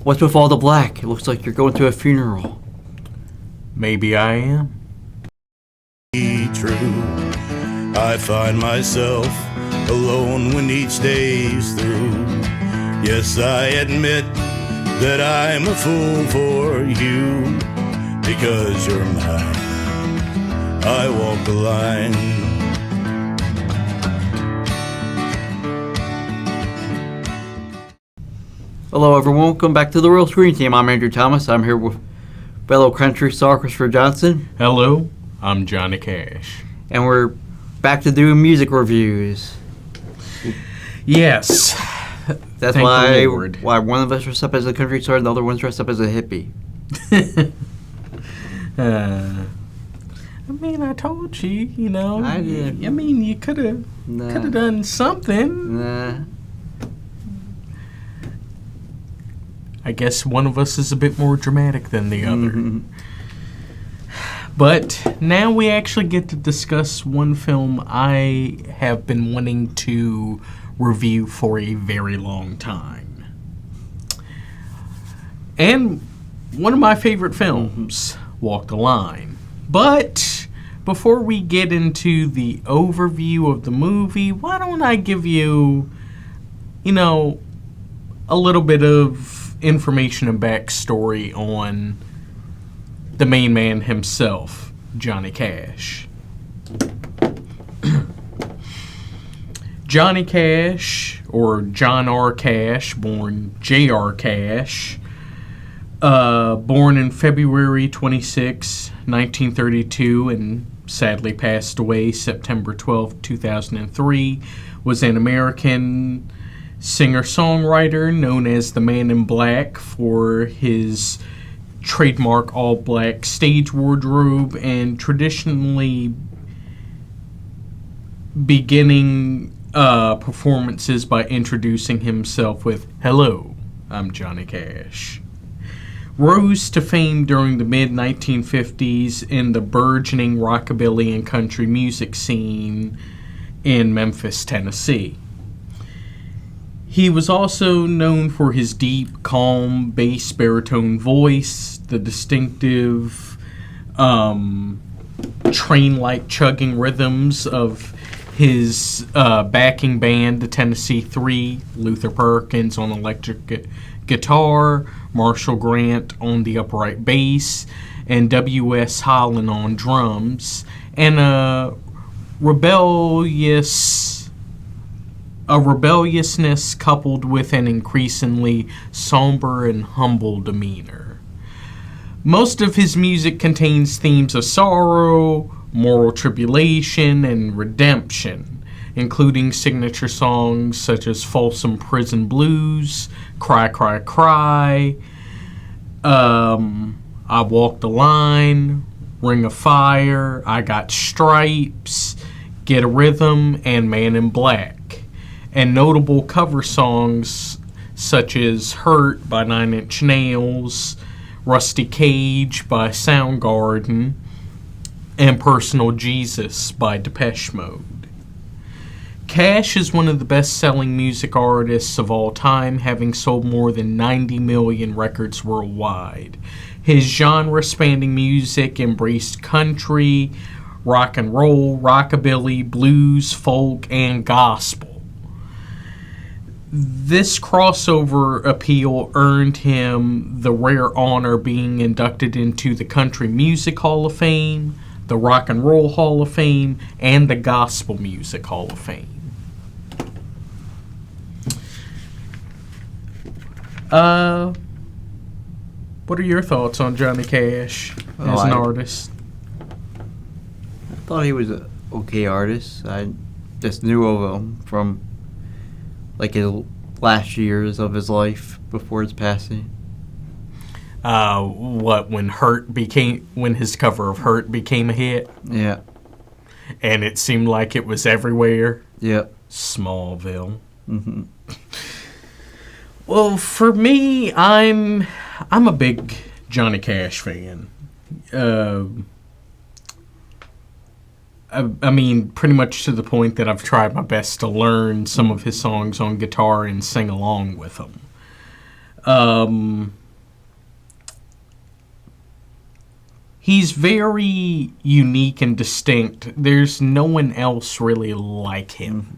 What's with all the black? It looks like you're going to a funeral. Maybe I am. True, I find myself alone when each day's through. Yes, I admit that I'm a fool for you, because you're mine. I walk the line. Hello everyone, welcome back to the Real Screen Team. I'm Andrew Thomas. I'm here with fellow country star Christopher Johnson. Hello, I'm Johnny Cash. And we're back to doing music reviews. Yes. That's Thank why the Lord. one of us dressed up as a country star and the other one's dressed up as a hippie. I mean, I told you, you know. I did. I mean, you could have done something. Nah. I guess one of us is a bit more dramatic than the other. But now we actually get to discuss one film I have been wanting to review for a very long time. And one of my favorite films, Walk the Line. But before we get into the overview of the movie, why don't I give you, a little bit of information and backstory on the main man himself, Johnny Cash. Johnny Cash, or John R. Cash, born J.R. Cash, born in February 26, 1932, and sadly passed away September 12, 2003, was an American singer-songwriter known as the Man in Black for his trademark all-black stage wardrobe and traditionally beginning performances by introducing himself with, "Hello, I'm Johnny Cash." Rose to fame during the mid-1950s in the burgeoning rockabilly and country music scene in Memphis, Tennessee. He was also known for his deep, calm, bass baritone voice, the distinctive train-like chugging rhythms of his backing band, the Tennessee Three, Luther Perkins on electric guitar, Marshall Grant on the upright bass, and W.S. Holland on drums, and a rebelliousness coupled with an increasingly somber and humble demeanor. Most of his music contains themes of sorrow, moral tribulation, and redemption, including signature songs such as Folsom Prison Blues, Cry, Cry, Cry, I Walk the Line, Ring of Fire, I Got Stripes, Get a Rhythm, and Man in Black. And notable cover songs such as Hurt by 9 Inch Nails, Rusty Cage by Soundgarden, and Personal Jesus by Depeche Mode. Cash is one of the best-selling music artists of all time, having sold more than 90 million records worldwide. His genre-spanning music embraced country, rock and roll, rockabilly, blues, folk, and gospel. This crossover appeal earned him the rare honor being inducted into the Country Music Hall of Fame, the Rock and Roll Hall of Fame, and the Gospel Music Hall of Fame. What are your thoughts on Johnny Cash as an artist? I thought he was an okay artist. I just knew of him from his last years of his life before his passing. When his cover of Hurt became a hit? Yeah. And it seemed like it was everywhere? Yep. Smallville. Mm-hmm. Well, for me, I'm a big Johnny Cash fan. I mean, pretty much to the point that I've tried my best to learn some of his songs on guitar and sing along with them. He's very unique and distinct. There's no one else really like him.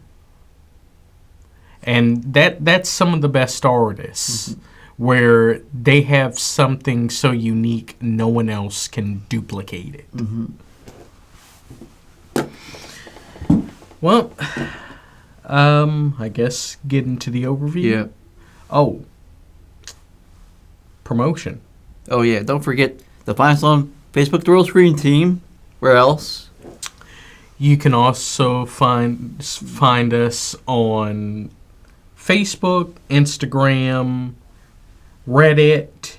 And that's some of the best artists, where they have something so unique no one else can duplicate it. Well, I guess get into the overview. Yeah. Oh, promotion. Oh, yeah. Don't forget to find us on Facebook, The Real Screen Team. Where else? You can also find us on Facebook, Instagram, Reddit,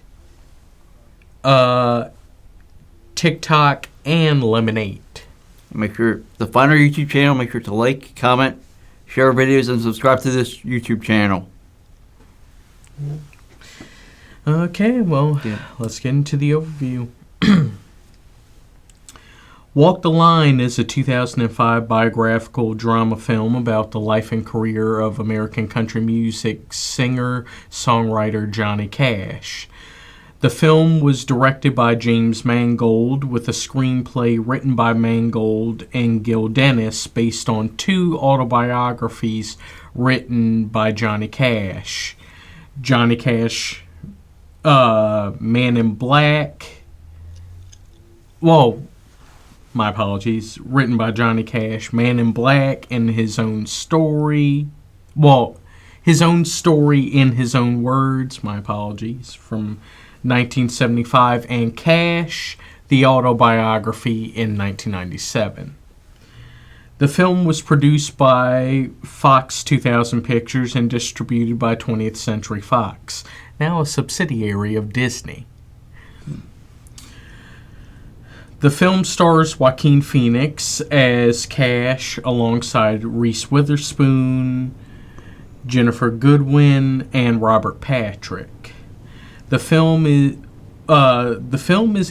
TikTok, and Lemonade. Make sure to find our YouTube channel. Make sure to like, comment, share our videos, and subscribe to this YouTube channel. Okay, well, let's get into the overview. Walk the Line is a 2005 biographical drama film about the life and career of American country music singer-songwriter Johnny Cash. The film was directed by James Mangold, with a screenplay written by Mangold and Gil Dennis based on 2 autobiographies written by Johnny Cash. Johnny Cash, Man in Black. Well, my apologies. Written by Johnny Cash, Man in Black, and his own story. Well, his own story in his own words. My apologies. From 1975, and Cash, the autobiography, in 1997. The film was produced by Fox 2000 Pictures and distributed by 20th Century Fox, now a subsidiary of Disney. The film stars Joaquin Phoenix as Cash alongside Reese Witherspoon, Jennifer Goodwin, and Robert Patrick. The film is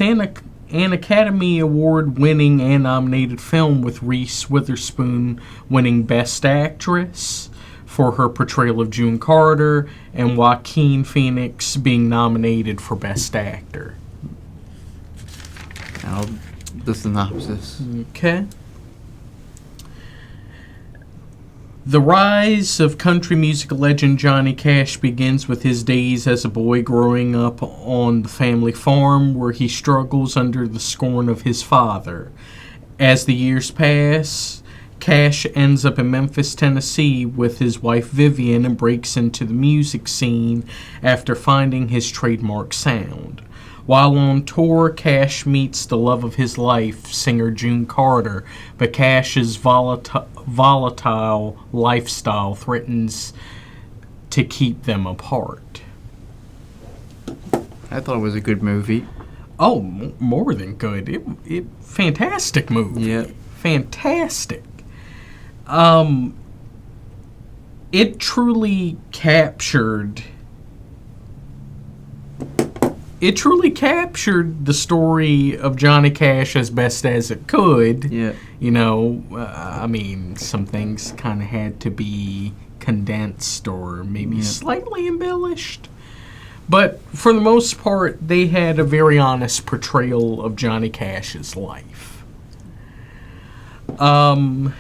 an Academy Award-winning and nominated film, with Reese Witherspoon winning Best Actress for her portrayal of June Carter, and Joaquin Phoenix being nominated for Best Actor. Now, the synopsis. Okay. The rise of country music legend Johnny Cash begins with his days as a boy growing up on the family farm, where he struggles under the scorn of his father. As the years pass, Cash ends up in Memphis, Tennessee with his wife Vivian, and breaks into the music scene after finding his trademark sound. While on tour, Cash meets the love of his life, singer June Carter, but Cash's volatile lifestyle threatens to keep them apart. I thought it was a good movie. Oh, more than good. It fantastic movie. Yeah. Fantastic. It truly captured the story of Johnny Cash as best as it could. Yeah. You know, I mean, some things kind of had to be condensed or maybe slightly embellished. But for the most part, they had a very honest portrayal of Johnny Cash's life. And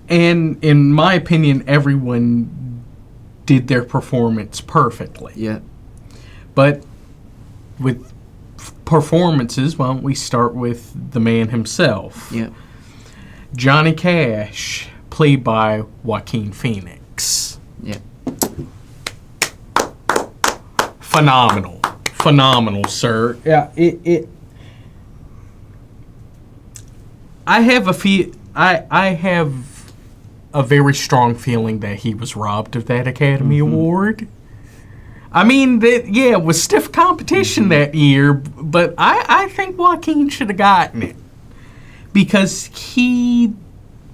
in my opinion, everyone did their performance perfectly. Yeah. But with performances, why don't we start with the man himself? Yeah. Johnny Cash, played by Joaquin Phoenix. Yeah. Phenomenal, sir. Yeah, I have a very strong feeling that he was robbed of that Academy Award. I mean, it was stiff competition that year, but I think Joaquin should have gotten it, because he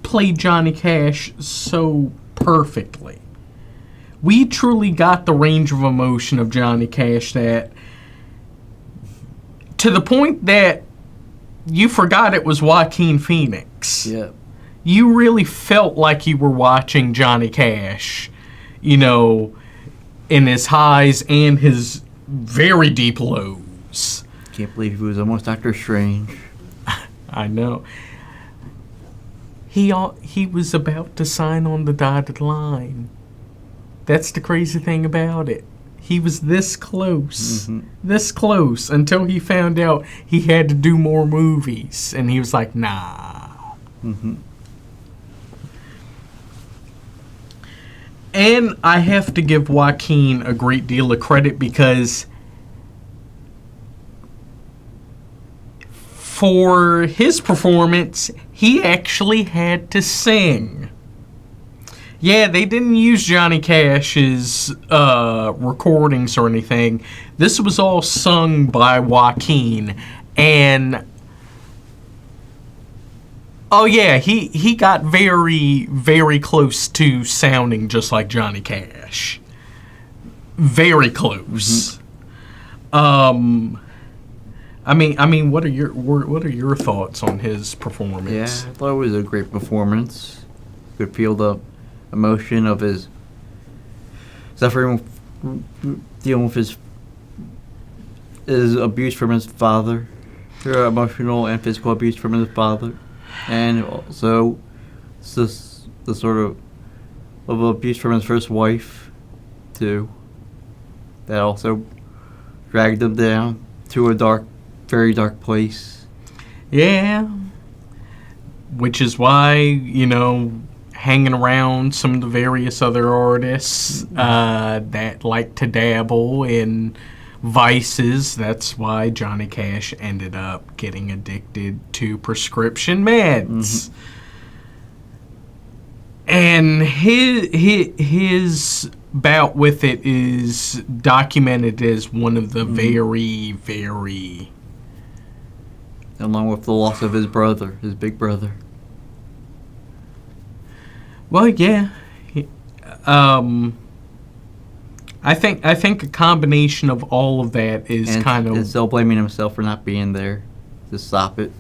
played Johnny Cash so perfectly. We truly got the range of emotion of Johnny Cash, that to the point that you forgot it was Joaquin Phoenix. Yeah. You really felt like you were watching Johnny Cash, you know, in his highs and his very deep lows. Can't believe he was almost Doctor Strange. I know. He was about to sign on the dotted line. That's the crazy thing about it. He was this close. This close until he found out he had to do more movies. And he was like, nah. And I have to give Joaquin a great deal of credit because for his performance, he actually had to sing. Yeah, they didn't use Johnny Cash's recordings or anything. This was all sung by Joaquin. And oh yeah, he got very, very close to sounding just like Johnny Cash. Very close. I mean, what are your thoughts on his performance? Yeah, I thought it was a great performance. Could feel the emotion of his suffering, dealing with his abuse from his father, emotional and physical abuse from his father, and also the sort of abuse from his first wife, too. That also dragged him down to a very dark place. Yeah. Which is why, hanging around some of the various other artists that like to dabble in vices, that's why Johnny Cash ended up getting addicted to prescription meds. And his bout with it is documented as one of the very, very... Along with the loss of his brother, his big brother. Well, yeah. I think a combination of all of that is kind of... And still blaming himself for not being there to stop it.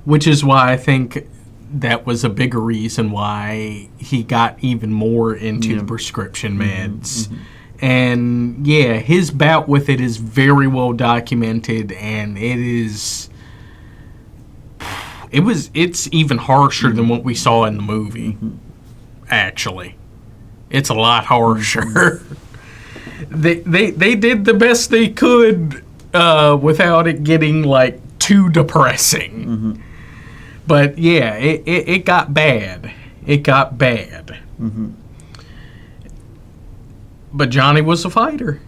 Which is why I think that was a bigger reason why he got even more into the prescription meds. And yeah, his bout with it is very well documented, and it's even harsher than what we saw in the movie. Actually, it's a lot harsher. They did the best they could without it getting like too depressing. But yeah, it got bad. It got bad. But Johnny was a fighter.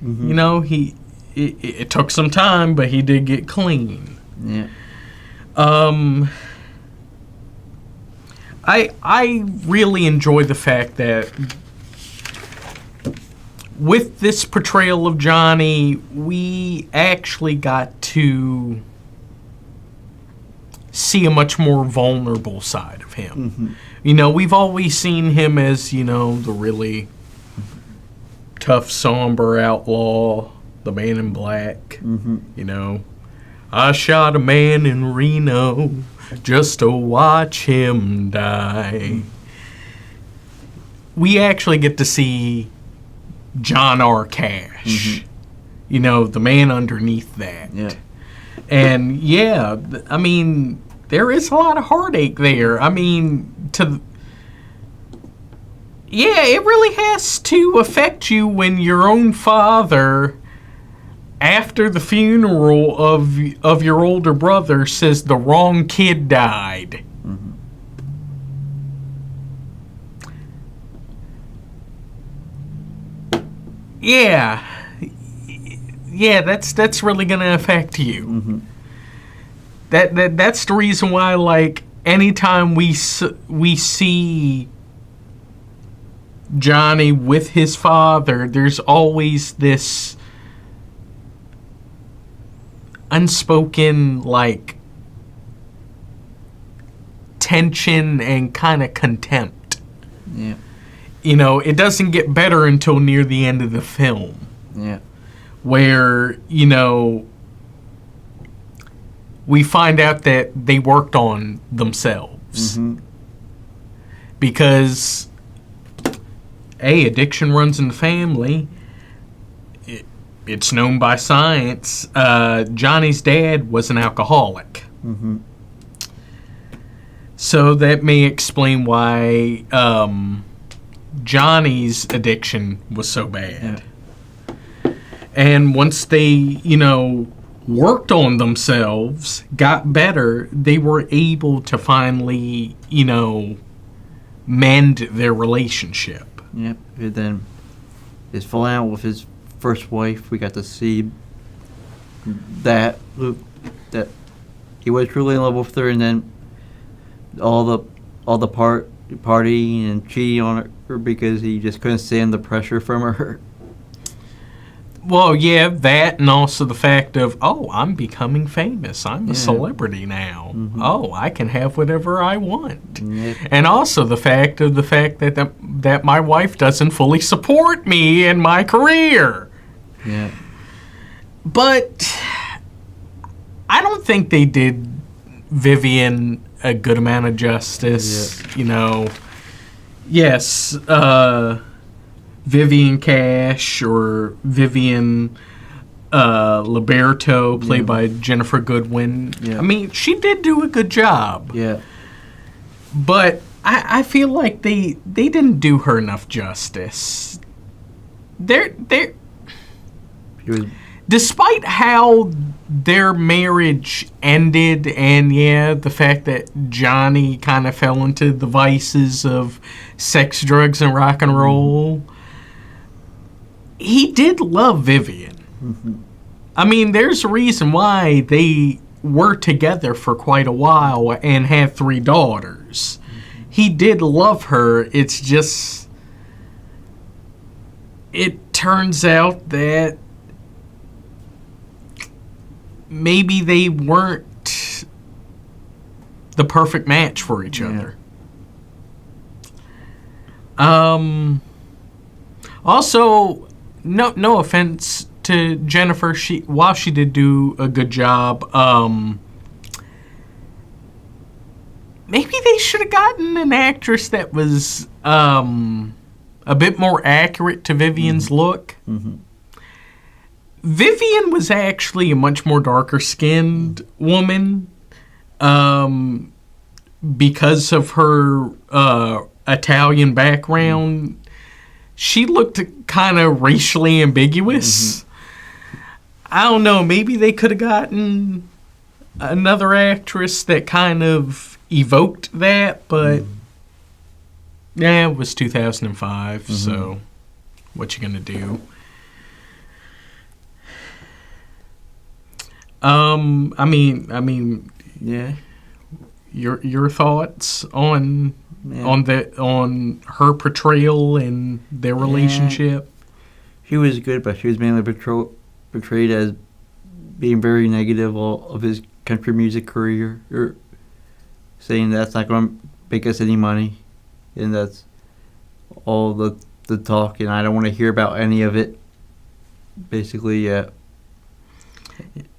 It took some time, but he did get clean. Yeah. I really enjoy the fact that with this portrayal of Johnny, we actually got to see a much more vulnerable side of him. We've always seen him as, the really tough, somber outlaw, the man in black. I shot a man in Reno just to watch him die. We actually get to see John R. Cash, the man underneath that. Yeah. And yeah, I mean, there is a lot of heartache there. I mean, it really has to affect you when your own father, after the funeral of your older brother, says the wrong kid died. Yeah, that's really gonna affect you. That's the reason why, like, anytime we see Johnny with his father, there's always this unspoken, like, tension and kind of contempt. Yeah. It doesn't get better until near the end of the film. Yeah. Where, we find out that they worked on themselves. Because addiction runs in the family. It's known by science. Johnny's dad was an alcoholic. Mm-hmm. So that may explain why Johnny's addiction was so bad. Yeah. And once they, worked on themselves, got better, they were able to finally, mend their relationship. Yep. And then his falling out with his first wife, we got to see that he was truly in love with her, and then all the partying and cheating on her because he just couldn't stand the pressure from her. Well, yeah, that, and also the fact of, I'm becoming famous. I'm a celebrity now. Mm-hmm. I can have whatever I want. Yep. And also the fact that my wife doesn't fully support me in my career. Yeah. But I don't think they did Vivian a good amount of justice. Yeah. Yes, Vivian Cash or Vivian Liberto, played by Jennifer Goodwin. Yeah. I mean, she did do a good job. Yeah. But I feel like they didn't do her enough justice. She was. Despite how their marriage ended, and the fact that Johnny kind of fell into the vices of sex, drugs, and rock and roll, he did love Vivian. Mm-hmm. I mean, there's a reason why they were together for quite a while and had 3 daughters. He did love her. It's just, it turns out that maybe they weren't the perfect match for each other. Also, no offense to Jennifer, while she did do a good job, maybe they should have gotten an actress that was a bit more accurate to Vivian's look. Mm-hmm. Vivian was actually a much more darker-skinned woman because of her Italian background. She looked kind of racially ambiguous. Mm-hmm. I don't know. Maybe they could have gotten another actress that kind of evoked that, but it was 2005, so what you gonna do? I mean, Yeah. Your thoughts on on her portrayal and their relationship? She was good, but she was mainly portrayed as being very negative of his country music career, or saying that's not going to make us any money, and that's all the talk, and I don't want to hear about any of it. Basically, yeah.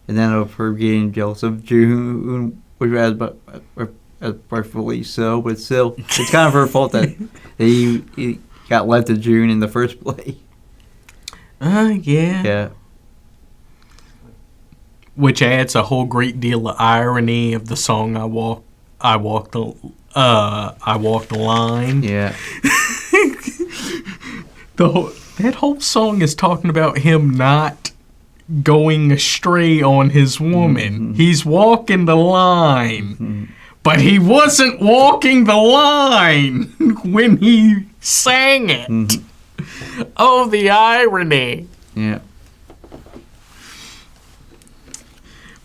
And then of her getting jealous of June, which was rightfully so, but still, it's kind of her fault that he got led to June in the first place. Yeah. Yeah. Which adds a whole great deal of irony of the song I walked the line. Yeah. That whole song is talking about him not going astray on his woman. Mm-hmm. He's walking the line. Mm-hmm. But he wasn't walking the line when he sang it. Mm-hmm. Oh, the irony. Yeah.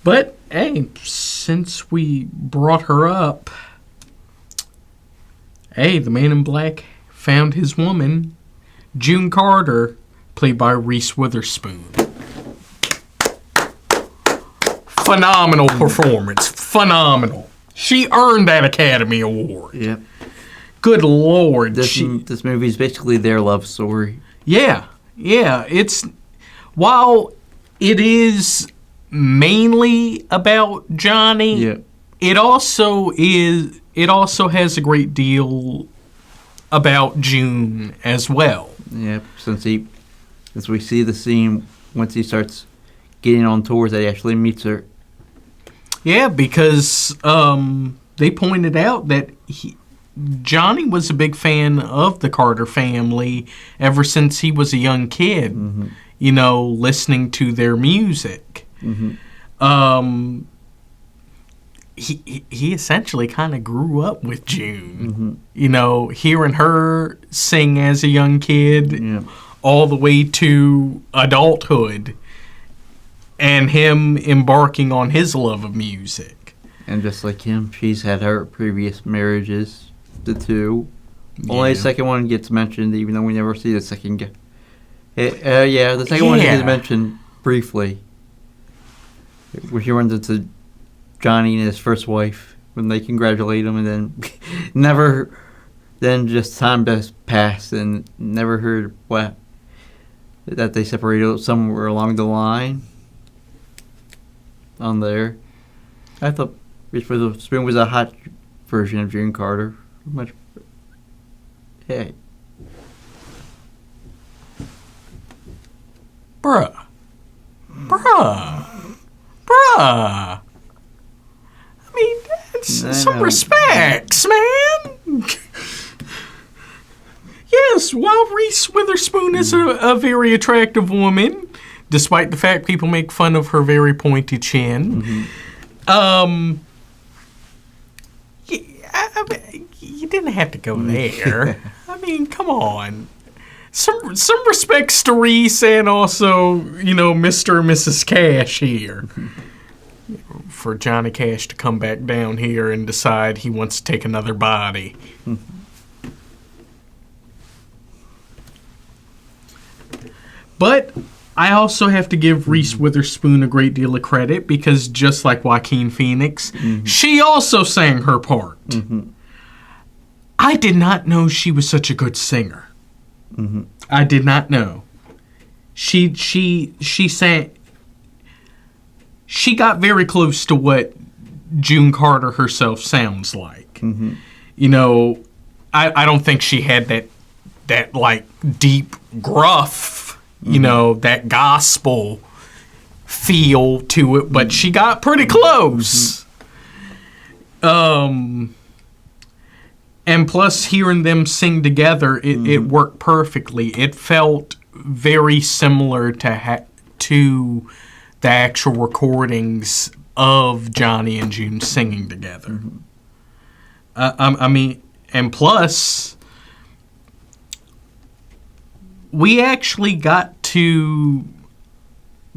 But, hey, since we brought her up, hey, the man in black found his woman, June Carter, played by Reese Witherspoon. Phenomenal performance. Phenomenal. She earned that Academy Award. Yep. Good Lord. This movie is basically their love story. Yeah. It's, while it is mainly about Johnny, it also has a great deal about June as well. Yeah, since we see the scene once he starts getting on tours that he actually meets her. Yeah, because they pointed out that Johnny was a big fan of the Carter family ever since he was a young kid, listening to their music. He essentially kind of grew up with June. Hearing her sing as a young kid all the way to adulthood, and him embarking on his love of music. And just like him, she's had her previous marriages, the two. Only the second one gets mentioned, even though we never see the second guy. The second one gets mentioned briefly. Where he runs into Johnny and his first wife when they congratulate him, and then then just time just passed and never heard that they separated somewhere along the line. On there, I thought Reese Witherspoon was a hot version of June Carter. Much, hey, bruh. I mean, some respects, man. Yes, while Reese Witherspoon is a very attractive woman, despite the fact people make fun of her very pointy chin. You didn't have to go there. I mean, come on. Some respects to Reese and also, Mr. and Mrs. Cash here. For Johnny Cash to come back down here and decide he wants to take another body. But I also have to give Reese Witherspoon a great deal of credit because just like Joaquin Phoenix, she also sang her part. I did not know she was such a good singer. I did not know. She sang. She got very close to what June Carter herself sounds like. I don't think she had that like deep gruff, that gospel feel to it, but she got pretty close. And plus, hearing them sing together, it worked perfectly. It felt very similar to the actual recordings of Johnny and June singing together. I mean, and plus, we actually got to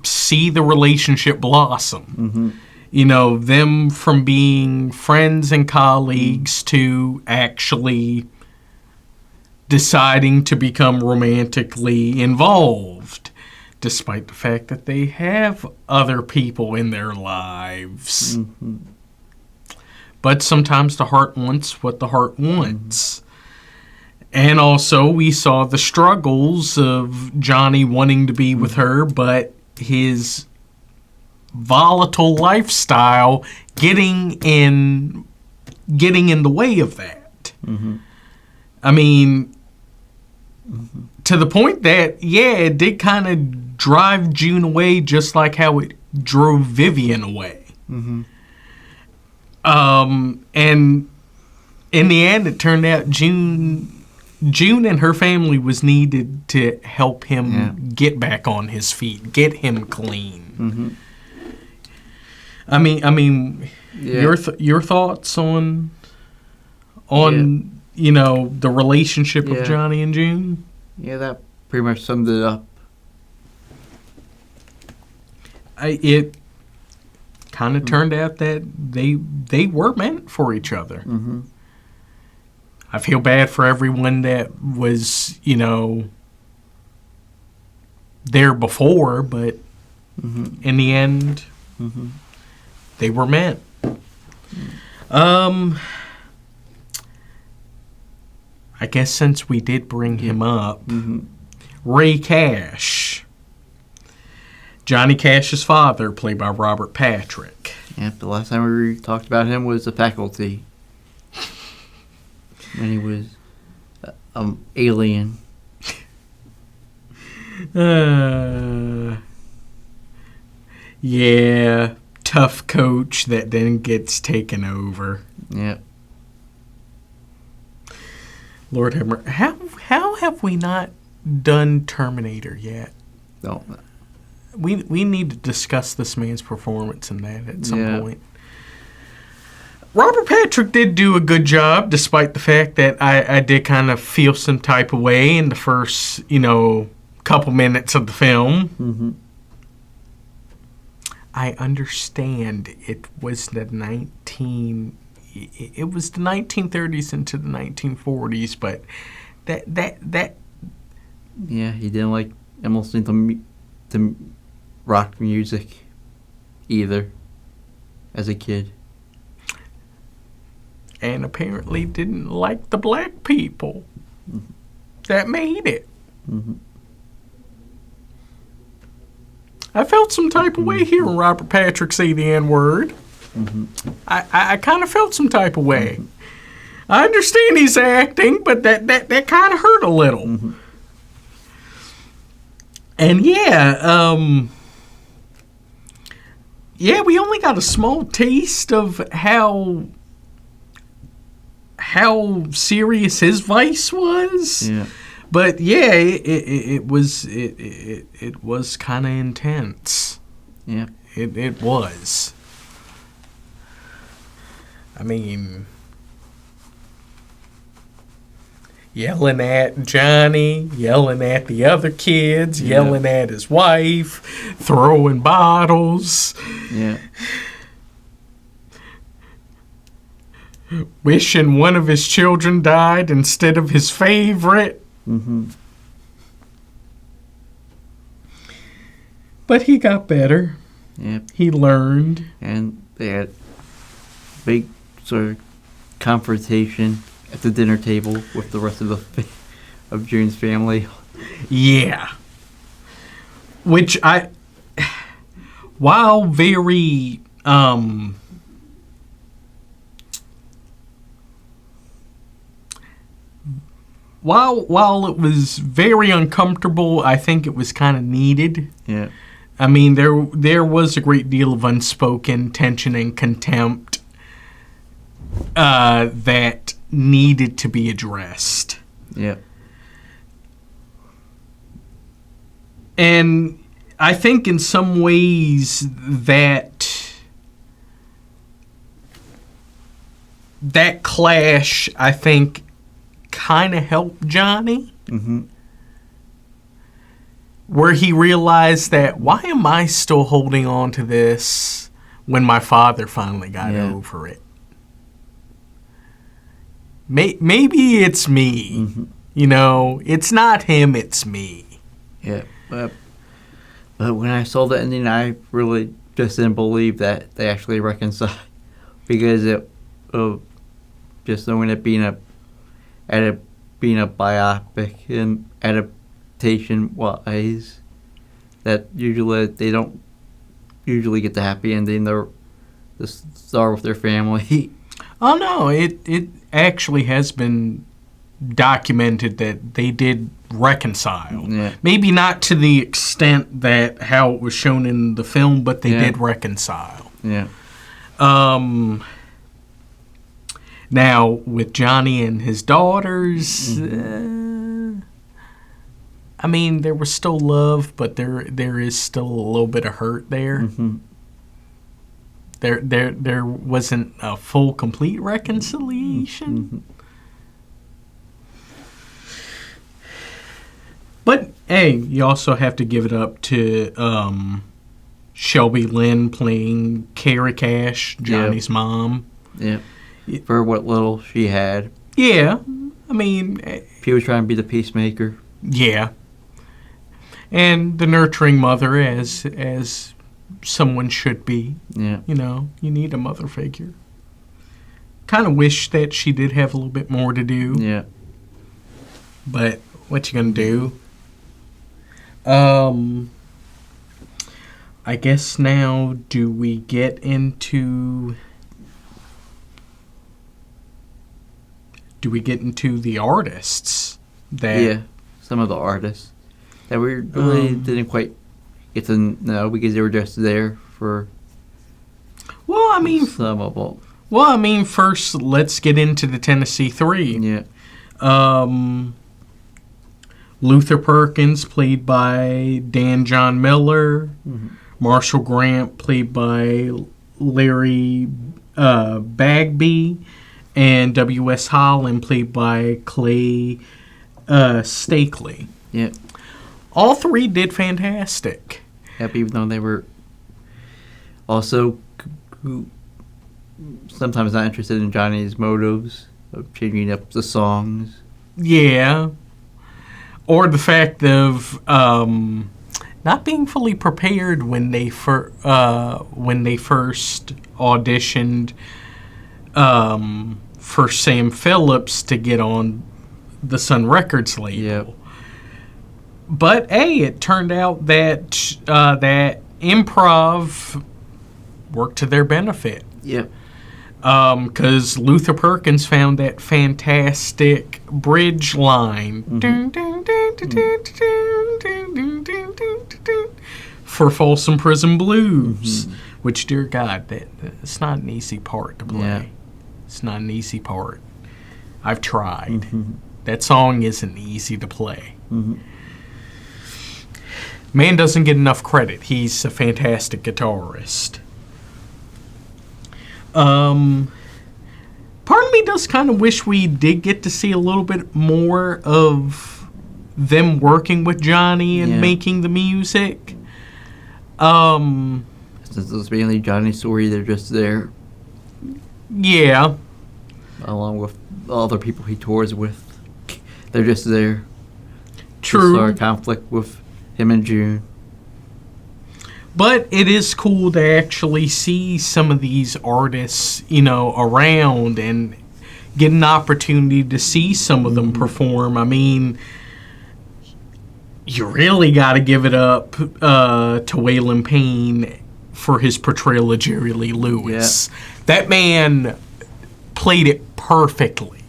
see the relationship blossom. Them from being friends and colleagues to actually deciding to become romantically involved, despite the fact that they have other people in their lives. But sometimes the heart wants what the heart wants. And also, we saw the struggles of Johnny wanting to be with her, but his volatile lifestyle getting in the way of that. I mean, to the point that, it did kind of drive June away just like how it drove Vivian away. And in the end, it turned out June and her family was needed to help him get back on his feet, get him clean. I mean, your thoughts on the relationship of Johnny and June? Yeah, that pretty much summed it up. It kind of turned out that they were meant for each other. I feel bad for everyone that was, there before, but in the end, they were meant. I guess since we did bring him up, Ray Cash, Johnny Cash's father, played by Robert Patrick. Yeah, the last time we talked about him was The Faculty. When he was Alien. Yeah, tough coach that then gets taken over. Yeah. Lord have mercy. How have we not done Terminator yet? No. We need to discuss this man's performance in that at some Yeah. point. Robert Patrick did do a good job, despite the fact that I did kind of feel some type of way in the first, couple minutes of the film. Mm-hmm. I understand it was the 1930s into the 1940s, but that Yeah, he didn't like almost into rock music either as a kid. and apparently didn't like the black people that made it. Mm-hmm. I felt some type of way hearing Robert Patrick say the N-word. Mm-hmm. I kind of felt some type of way. I understand he's acting, but that kind of hurt a little. Mm-hmm. And yeah, we only got a small taste of how serious his vice was. Yeah. But yeah, it was kind of intense. Yeah. It was. I mean, yelling at Johnny, yelling at the other kids, yelling at his wife, throwing bottles. Yeah. Wishing one of his children died instead of his favorite. Mm-hmm. But he got better. Yep. He learned. And they had big sort of confrontation at the dinner table with the rest of of June's family. Yeah. Which while very While it was very uncomfortable, I think it was kind of needed. Yeah. I mean, there was a great deal of unspoken tension and contempt that needed to be addressed. Yeah. And I think in some ways that clash, I think, kind of helped Johnny. Mm-hmm. Where he realized that, why am I still holding on to this when my father finally got over it? Maybe it's me. Mm-hmm. It's not him, it's me. Yeah. But when I saw the ending, I really just didn't believe that they actually reconciled. Because just knowing it being a biopic and adaptation-wise, that usually they don't usually get the happy ending. They're the star with their family. Oh no, it actually has been documented that they did reconcile. Yeah. Maybe not to the extent that how it was shown in the film, but they did reconcile. Yeah. Now, with Johnny and his daughters, I mean, there was still love, but there is still a little bit of hurt there. Mm-hmm. There wasn't a full, complete reconciliation. Mm-hmm. But, hey, you also have to give it up to Shelby Lynn playing Carrie Cash, Johnny's mom. Yeah. For what little she had. Yeah. I mean... She was trying to be the peacemaker. Yeah. And the nurturing mother, as someone should be. Yeah. You need a mother figure. Kind of wish that she did have a little bit more to do. Yeah. But what you gonna do? I guess now, do we get into the artists? that. Yeah, some of the artists that we really didn't quite get to know because they were just there for Well, I mean, some of them. First let's get into the Tennessee Three. Yeah. Luther Perkins, played by Dan John Miller. Mm-hmm. Marshall Grant, played by Larry Bagby. And W.S. Holland, played by Clay Stakely. Yeah. All three did fantastic. Yep, even though they were also sometimes not interested in Johnny's motives of changing up the songs. Yeah. Or the fact of not being fully prepared when they first auditioned for Sam Phillips to get on the Sun Records label. Yep. But hey, it turned out that that improv worked to their benefit. Yep. Because Luther Perkins found that fantastic bridge line for Folsom Prison Blues, which, dear God, it's not an easy part to play. Yeah. It's not an easy part. I've tried. That song isn't easy to play. Man doesn't get enough credit. He's a fantastic guitarist. Part of me does kind of wish we did get to see a little bit more of them working with Johnny and making the music. Since it's mainly Johnny's story, they're just there. Yeah. Along with other people he tours with. They're just there. True. Just our conflict with him and June. But it is cool to actually see some of these artists, around and get an opportunity to see some of them perform. I mean, you really got to give it up to Waylon Payne for his portrayal of Jerry Lee Lewis. Yeah. That man played it perfectly.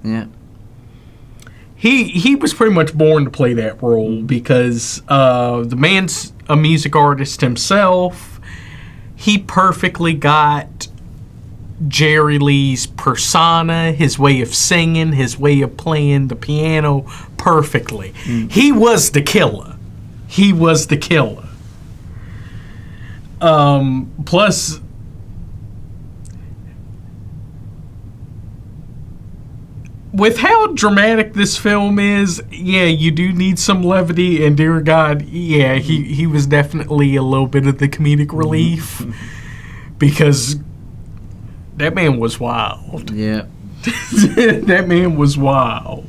Yeah. He was pretty much born to play that role because the man's a music artist himself. He perfectly got Jerry Lee's persona, his way of singing, his way of playing the piano perfectly. He was the killer. He was the killer. Plus, with how dramatic this film is, you do need some levity, and dear God, he was definitely a little bit of the comedic relief, because that man was wild. Yeah. That man was wild.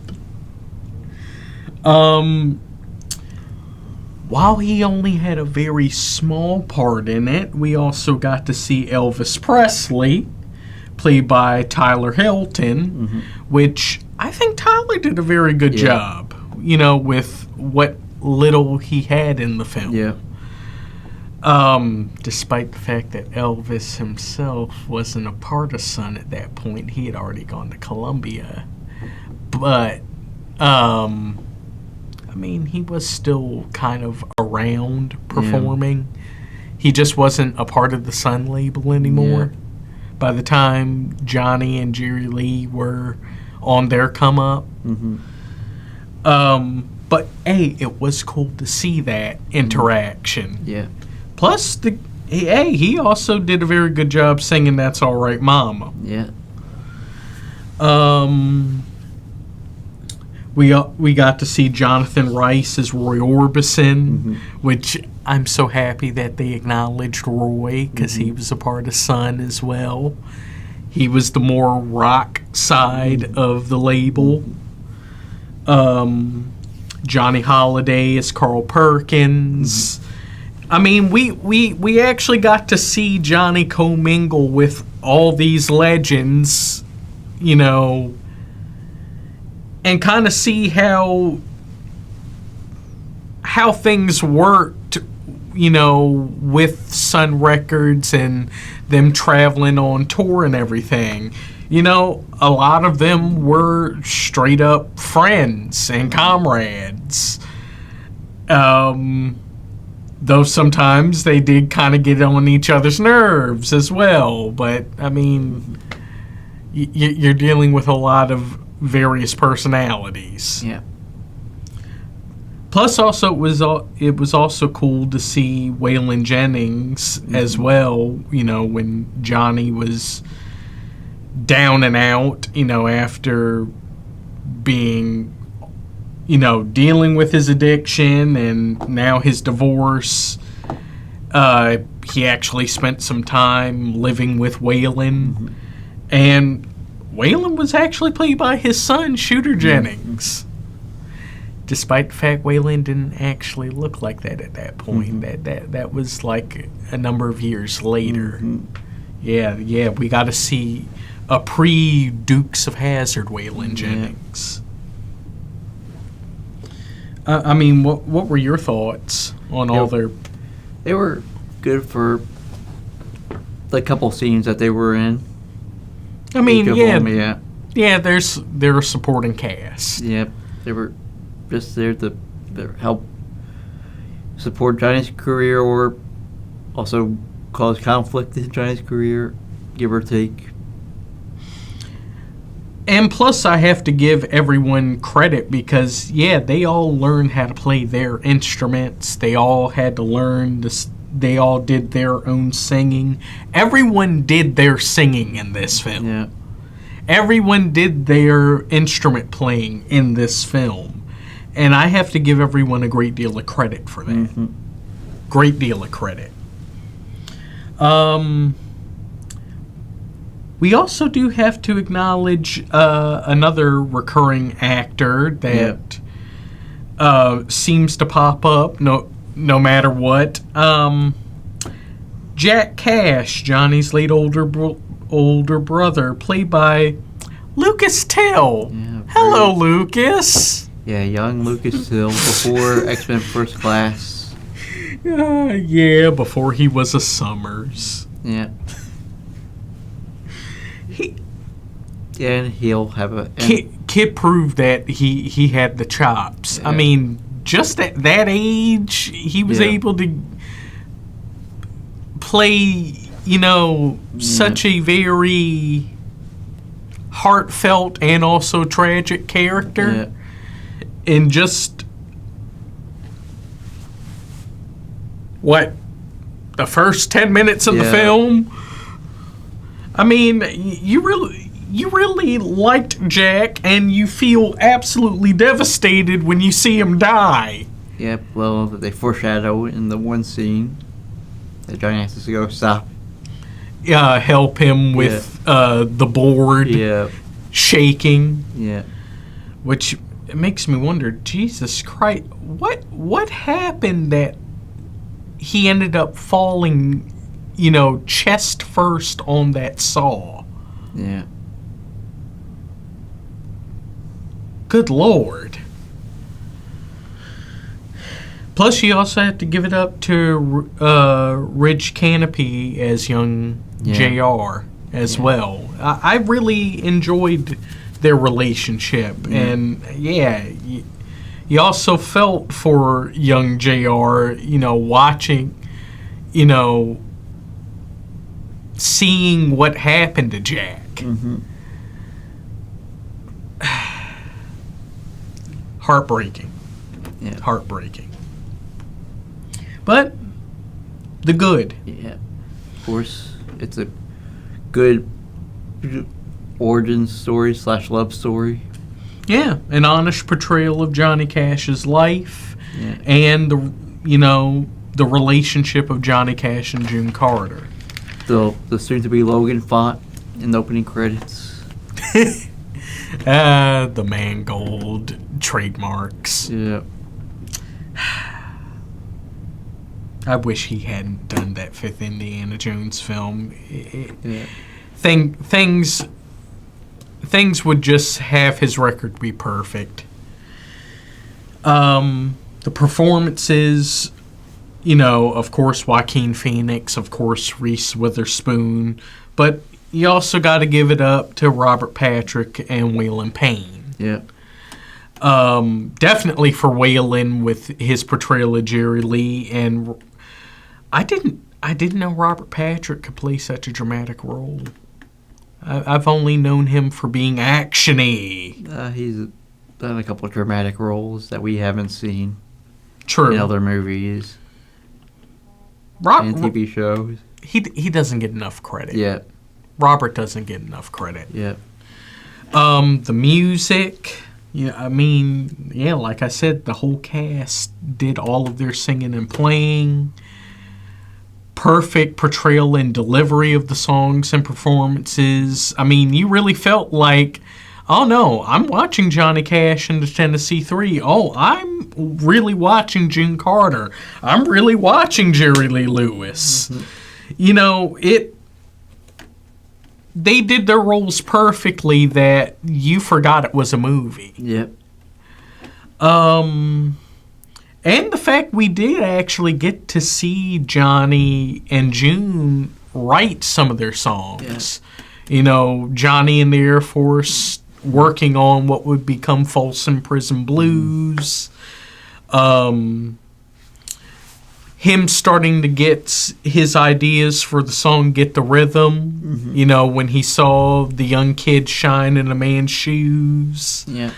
While he only had a very small part in it, we also got to see Elvis Presley, played by Tyler Hilton, which I think Tyler did a very good job, with what little he had in the film. Yeah. Despite the fact that Elvis himself wasn't a partisan at that point. He had already gone to Columbia. But, he was still kind of around performing. Yeah. He just wasn't a part of the Sun label anymore. Yeah. By the time Johnny and Jerry Lee were on their come up. But, hey, it was cool to see that interaction. Yeah. Plus, he also did a very good job singing That's All Right Mama. Yeah. We got to see Jonathan Rice as Roy Orbison, which I'm so happy that they acknowledged Roy, because he was a part of Sun as well. He was the more rock side of the label. Johnny Holiday as Carl Perkins. We actually got to see Johnny commingle with all these legends, and kind of see how things worked, with Sun Records and them traveling on tour and everything. a lot of them were straight up friends and comrades. Though sometimes they did kind of get on each other's nerves as well. But, I mean, you're dealing with a lot of various personalities. Yeah. Plus, also, it was also cool to see Waylon Jennings as well, when Johnny was down and out, after being, dealing with his addiction and now his divorce. He actually spent some time living with Waylon. And Waylon was actually played by his son, Shooter Jennings. Despite the fact Waylon didn't actually look like that at that point. That was like a number of years later. Yeah, we got to see a pre-Dukes of Hazzard Waylon Jennings. I mean, what were your thoughts on all their... They were good for the couple scenes that they were in. I mean, yeah, they're a supporting cast. Yep, they were just there to help support Johnny's career or also cause conflict in Johnny's career, give or take. And plus, I have to give everyone credit because, they all learned how to play their instruments. They all had to learn this. They all did their own singing. Everyone did their singing in this film. Yeah. Everyone did their instrument playing in this film. And I have to give everyone a great deal of credit for that. Great deal of credit. We also do have to acknowledge another recurring actor that seems to pop up no matter what. Jack Cash, Johnny's late older brother, played by Lucas Till. Yeah, Hello, Lucas. Yeah, young Lucas Till before X-Men First Class. Before he was a Summers. Yeah. And he'll have a... Kid proved that he had the chops. Yeah. I mean, just at that age, he was able to play, such a very heartfelt and also tragic character. Yeah. In just... the first 10 minutes of the film? I mean, you really liked Jack, and you feel absolutely devastated when you see him die. Yep, well, they foreshadow in the one scene that Johnny has to go stop. Help him with the board shaking. Yeah. Which it makes me wonder, Jesus Christ, what happened that he ended up falling, chest first on that saw? Yeah. Good Lord. Plus, you also have to give it up to Ridge Canopy as young JR as well. I really enjoyed their relationship. And, you also felt for young JR, watching, seeing what happened to Jack. Heartbreaking. Yeah. Heartbreaking. But the good. Yeah. Of course, it's a good origin story / love story. Yeah, an honest portrayal of Johnny Cash's life and the relationship of Johnny Cash and June Carter. The soon-to-be Logan fought in the opening credits. The Mangold trademarks. Yeah. I wish he hadn't done that fifth Indiana Jones film. Things would just have his record be perfect. The performances, of course, Joaquin Phoenix, of course, Reese Witherspoon, but, you also got to give it up to Robert Patrick and Waylon Payne. Yeah. Definitely for Waylon with his portrayal of Jerry Lee, and I didn't know Robert Patrick could play such a dramatic role. I've only known him for being actiony. He's done a couple of dramatic roles that we haven't seen. True. In other movies and TV shows. He doesn't get enough credit. Yeah. Robert doesn't get enough credit. Yeah. The music. Yeah, I mean, yeah, like I said, the whole cast did all of their singing and playing. Perfect portrayal and delivery of the songs and performances. I mean, you really felt like, oh no, I'm watching Johnny Cash and the Tennessee Three. Oh, I'm really watching June Carter. I'm really watching Jerry Lee Lewis. Mm-hmm. You know, they did their roles perfectly that you forgot it was a movie. Yep. And the fact we did actually get to see Johnny and June write some of their songs. Yeah. You know, Johnny in the Air Force working on what would become Folsom Prison Blues. Him starting to get his ideas for the song Get the Rhythm. Mm-hmm. You know, when he saw the young kid shine in a man's shoes. Yeah.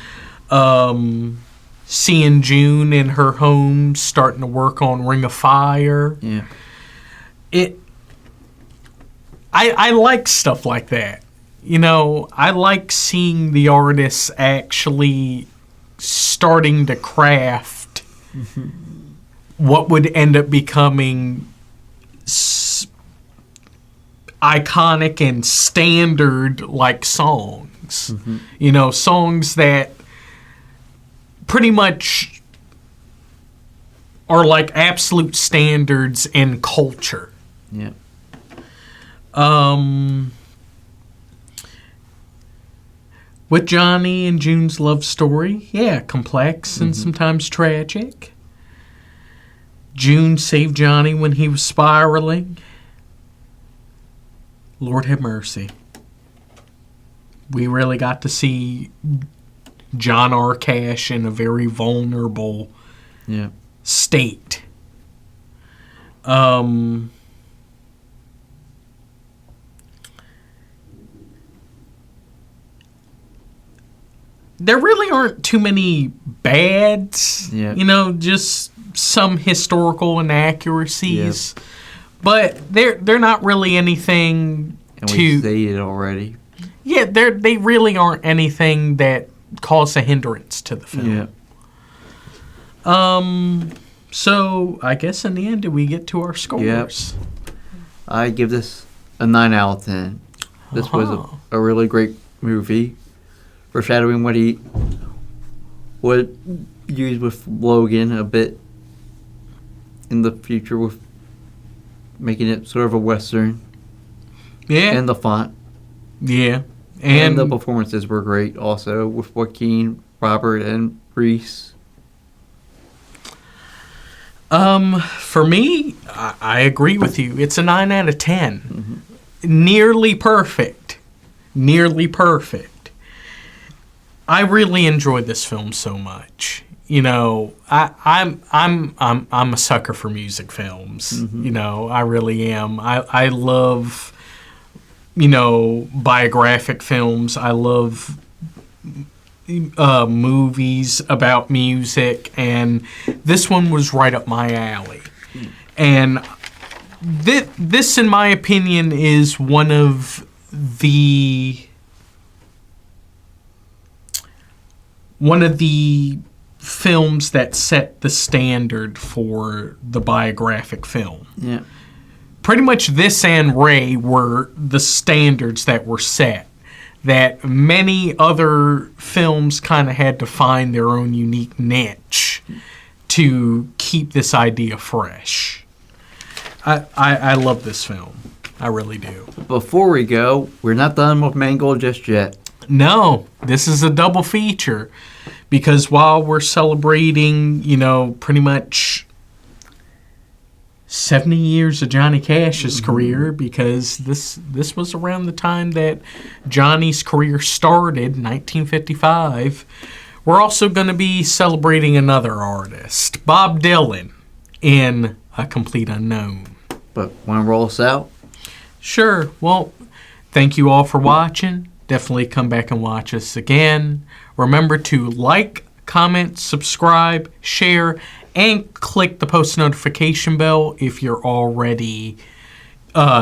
Seeing June in her home starting to work on Ring of Fire. Yeah. I like stuff like that. You know, I like seeing the artists actually starting to craft what would end up becoming iconic and standard like songs. Mm-hmm. You know, songs that pretty much are like absolute standards in culture. Yeah. With Johnny and June's love story, yeah, complex and sometimes tragic. June saved Johnny when he was spiraling. Lord have mercy. We really got to see John R. Cash in a very vulnerable state. There really aren't too many bads, you know, just some historical inaccuracies. Yep. But they're not really anything and we say it already. Yeah, they really aren't anything that cause a hindrance to the film. Yeah. So I guess in the end, do we get to our scores? Yep. I give this a 9 out of 10. This was a really great movie, foreshadowing what he would use with Logan a bit in the future, with making it sort of a Western. Yeah. And the font. Yeah. And the performances were great also, with Joaquin, Robert, and Reese. For me, I agree with you. It's a 9 out of 10. Mm-hmm. Nearly perfect. Nearly perfect. I really enjoyed this film so much. You know, I'm a sucker for music films. Mm-hmm. You know, I really am. I love, you know, biographic films. I love movies about music, and this one was right up my alley. And this, in my opinion, is one of the films that set the standard for the biographic film. Yeah. Pretty much this and Ray were the standards that were set, that many other films kind of had to find their own unique niche to keep this idea fresh. I love this film. I really do. Before we go, we're not done with Mangold just yet. No, this is a double feature, because while we're celebrating, you know, pretty much 70 years of Johnny Cash's career, because this was around the time that Johnny's career started, 1955. We're also going to be celebrating another artist, Bob Dylan, in A Complete Unknown. But want to roll us out? Sure. Well, thank you all for watching. Definitely come back and watch us again. Remember to like, comment, subscribe, share, and click the post notification bell if you're already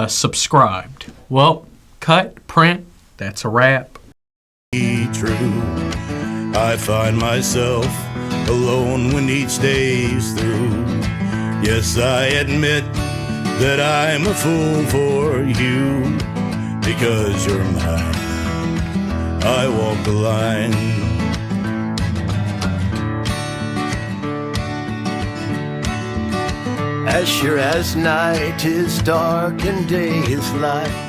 subscribed. Well, cut, print, that's a wrap. Be true. I find myself alone when each day's through. Yes, I admit that I'm a fool for you, because you're mine. I walk the line. As sure as night is dark and day is light,